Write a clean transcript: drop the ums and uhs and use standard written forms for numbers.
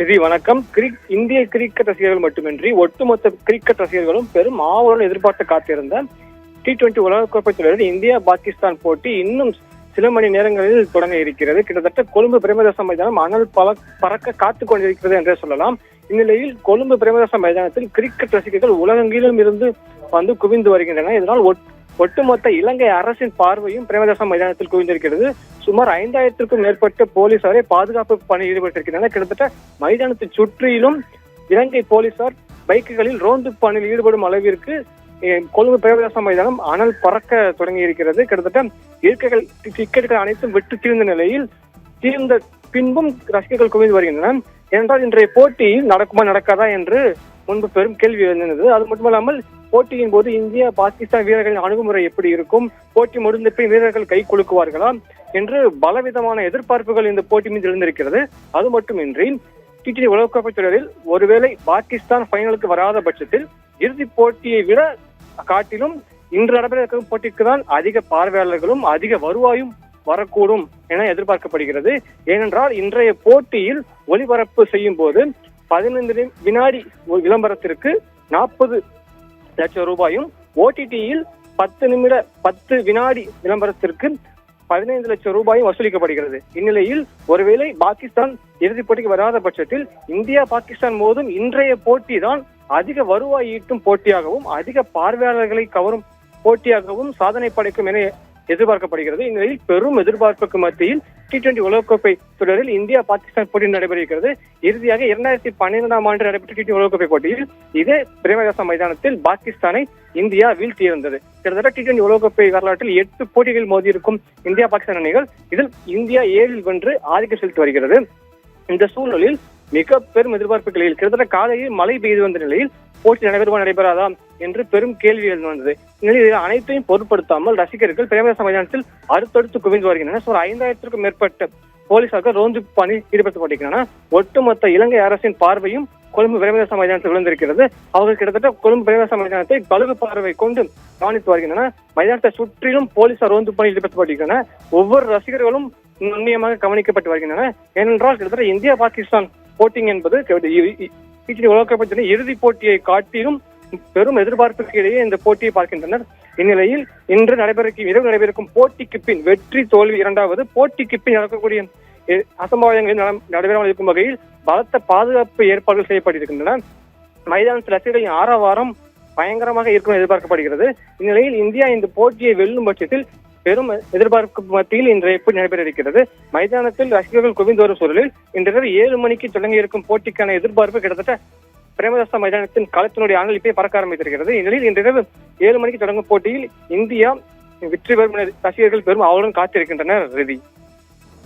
நிதி வணக்கம். இந்திய கிரிக்கெட் ரசிகர்கள் மட்டுமின்றி ஒட்டுமொத்த கிரிக்கெட் ரசிகர்களும் பெரும் ஆவலுடன் எதிர்பார்த்து காத்திருந்த T20 உலகக்கோப்பை தொடரில் இந்தியா பாகிஸ்தான் போட்டி இன்னும் சில மணி நேரங்களில் தொடங்க இருக்கிறது. கிட்டத்தட்ட கொழும்பு பிரேமதாச மைதானம் அனல் பறக்க காத்துக் கொண்டிருக்கிறது என்றே சொல்லலாம். இந்நிலையில் கொழும்பு பிரேமதாச மைதானத்தில் கிரிக்கெட் ரசிகர்கள் உலகெங்கிலும் இருந்து வந்து குவிந்து வருகின்றன. இதனால் ஒட்டுமொத்த இலங்கை அரசின் பார்வையும் பிரேமதாச மைதானத்தில் குவிந்திருக்கிறது. சுமார் 5000க்கும் மேற்பட்ட போலீசாரை பாதுகாப்பு பணியில் ஈடுபட்டிருக்கின்றனர். கிட்டத்தட்ட மைதானத்தை சுற்றிலும் இலங்கை போலீசார் பைக்குகளில் ரோந்து பணியில் ஈடுபடும் அளவிற்கு கொழும்பு பிரேமதாச மைதானம் அனல் பறக்க தொடங்கி இருக்கிறது. கிட்டத்தட்ட இருக்கைகள் டிக்கெட்டுகள் அனைத்தும் விட்டு தீர்ந்த நிலையில் தீர்ந்த பின்பும் ரசிகர்கள் குவிந்து வருகின்றனர். ஏனென்றால் இன்றைய போட்டி நடக்குமா நடக்காதா என்று முன்பு பெரும் கேள்வி எழுந்தது. அது மட்டுமல்லாமல் போட்டியின் போது இந்தியா பாகிஸ்தான் வீரர்களின் அணுகுமுறை எப்படி இருக்கும், போட்டி முடிந்த பின் வீரர்கள் கை குலுக்குவார்களா என்று பலவிதமான எதிர்பார்ப்புகள் இந்த போட்டி மீது எழுந்திருக்கிறது. அது மட்டுமின்றி T20 உலகக்கோப்பை தொடரில் ஒருவேளை பாகிஸ்தான் ஃபைனலுக்கு வராத பட்சத்தில் இறுதிப் போட்டியை விட காட்டிலும் இன்று நடைபெற இருக்கும் போட்டிக்கு தான் அதிக பார்வையாளர்களும் அதிக வருவாயும் வரக்கூடும் என எதிர்பார்க்கப்படுகிறது. ஏனென்றால் இன்றைய போட்டியில் ஒளிபரப்பு செய்யும் போது 15 வினாடி விளம்பரத்திற்கு 40 லட்சம் ரூபாயும், OTT-யில் 10 வினாடி விளம்பரத்திற்கு 15 லட்சம் ரூபாயும் வசூலிக்கப்படுகிறது. இந்நிலையில் ஒருவேளை பாகிஸ்தான் இறுதிப் போட்டிக்கு வராத பட்சத்தில் இந்தியா பாகிஸ்தான் மோதும் இன்றைய போட்டி தான் அதிக வருவாய் ஈட்டும் போட்டியாகவும் அதிக பார்வையாளர்களை கவரும் போட்டியாகவும் சாதனை படைக்கும் என எதிர்பார்க்கப்படுகிறது. இந்நிலையில் பெரும் எதிர்பார்ப்புக்கு மத்தியில் T20 உலகக்கோப்பை தொடரில் இந்தியா பாகிஸ்தான் போட்டி நடைபெறுகிறது. இறுதியாக 2012ஆம் ஆண்டு நடைபெற்ற T20 உலகக்கோப்பை போட்டியில் இதே பிரேமதாச மைதானத்தில் பாகிஸ்தானை இந்தியா வீழ்த்தியிருந்தது. கிட்டத்தட்ட T20 உலகக்கோப்பை வரலாற்றில் 8 போட்டிகளில் மோதியிருக்கும் இந்தியா பாகிஸ்தான் அணிகள் இதில் இந்தியா 7 வென்று ஆதிக்கம் செலுத்தி வருகிறது. இந்த சூழலில் மிக பெரும் எதிர்பார்ப்புகளில் கிட்டத்தட்ட காலையில் மழை பெய்து வந்த நிலையில் போட்டி நடைபெறாதா என்று பெரும் கேள்வி எழுந்து வந்தது. இந்நிலையில் அனைத்தையும் பொருட்படுத்தாமல் ரசிகர்கள் பிரேமதாச மைதானத்தில் அடுத்தடுத்து குவிந்து வருகின்றனர். சுமார் 5000க்கும் மேற்பட்ட போலீசார்கள் ரோந்து பணி ஈடுபடுத்தப்பட்டிருக்கின்றனர். ஒட்டுமொத்த இலங்கை அரசின் பார்வையும் கொழும்பு பிரேமதாச மைதானத்தில் விழுந்திருக்கிறது. அவர்கள் கிட்டத்தட்ட கொழும்பு பிரேமதாச மைதானத்தை பழுகு பார்வை கொண்டு கவனித்து வருகின்றனர். மைதானத்தை சுற்றிலும் போலீசார் ரோந்து பணி ஈடுபடுத்தப்பட்டிருக்கின்றனர். ஒவ்வொரு ரசிகர்களும் நுண்ணியமாக கவனிக்கப்பட்டு வருகின்றனர். ஏனென்றால் கிட்டத்தட்ட இந்தியா பாகிஸ்தான் போட்டிங் என்பது T20 உலகக்கோப்பை இறுதிப் போட்டியை காட்டிலும் பெரும் எதிர்பார்ப்புக்கு இடையே இந்த போட்டியை பார்க்கின்றனர். இந்நிலையில் இன்று இரவு நடைபெறும் போட்டிக்கு பின் வெற்றி தோல்வி இரண்டாவது, போட்டிக்கு பின் நடக்கக்கூடிய அசம்பாவிதங்கள் நடைபெறாமல் இருக்கும் வகையில் பலத்த பாதுகாப்பு ஏற்பாடுகள் செய்யப்பட்டிருக்கின்றன. மைதானத்தில் ரசிகர்களின் ஆரவாரம் பயங்கரமாக இருக்கும் எதிர்பார்க்கப்படுகிறது. இந்நிலையில் இந்தியா இந்த போட்டியை வெல்லும் பட்சத்தில் பெரும் எதிர்பார்ப்பு மத்தியில் இன்றைய போட்டி நடைபெற இருக்கிறது. மைதானத்தில் ரசிகர்கள் குவிந்து வரும் சூழலில் இன்றிரவு 7 மணிக்கு தொடங்கி இருக்கும் போட்டிக்கான எதிர்பார்ப்பு கிட்டத்தட்ட பிரேமதாச மைதானத்தின் களத்தினுடைய அனல் இப்பே பறக்க ஆரம்பித்திருக்கிறது. இந்நிலையில் இன்றிரவு 7 மணிக்கு தொடங்கும் போட்டியில் இந்தியா வெற்றி பெறும் ரசிகர்கள் பெரும் அவளுடன் காத்திருக்கின்றனர். ரவி.